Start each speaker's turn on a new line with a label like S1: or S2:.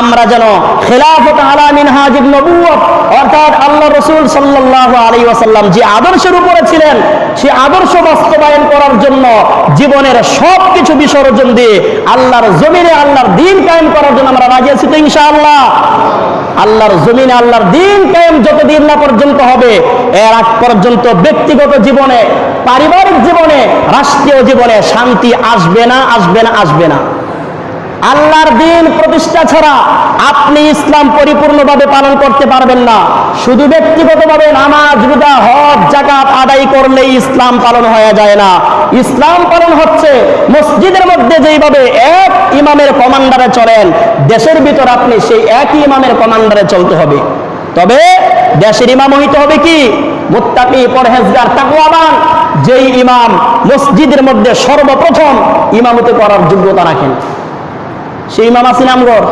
S1: আমরা যেন খেলাফত আলা মিনহাজিন নবুওয়াত অর্থাৎ আল্লাহ রাসূল সাল্লাল্লাহু আলাইহি ওয়াসাল্লাম যে আদর্শের উপরে ছিলেন সেই আদর্শ বাস্তবায়ন করার জন্য জীবনের সবকিছু বিসর্জন দিয়ে আল্লাহর জমিনে আল্লাহর দ্বীন কায়েম করার জন্য আমরা রাজি আছি তো ইনশাআল্লাহ। আল্লাহর জমিনে আল্লাহর দ্বীন কায়েম যতদিন না পর্যন্ত হবে এর আগ পর্যন্ত ব্যক্তিগত জীবনে, পারিবারিক জীবনে, রাষ্ট্রীয় জীবনে শান্তি আসবে না, আসবে না, আসবে না। আল্লাহর দ্বীন প্রতিষ্ঠা ছাড়া আপনি ইসলাম পরিপূর্ণভাবে পালন করতে পারবেন না। শুধু ব্যক্তিগতভাবে নামাজ, রোজা, হজ, যাকাত আদায় করলেই ইসলাম পালন হয়ে যায় না। ইসলাম পালন হচ্ছে মসজিদের মধ্যে যেইভাবে এক ইমামের কমান্ডারে চলেন, দেশের ভিতর আপনি সেই একই ইমামের কমান্ডারে চলতে হবে। তবে দেশের ইমাম হইতে হবে কি মুত্তাকি, পরহেজগার, তাকওয়াবান, যেই ইমাম মসজিদের মধ্যে সর্বপ্রথম ইমামতি করার যোগ্যতা রাখেন। সেই ইমাম আছেন আমগর।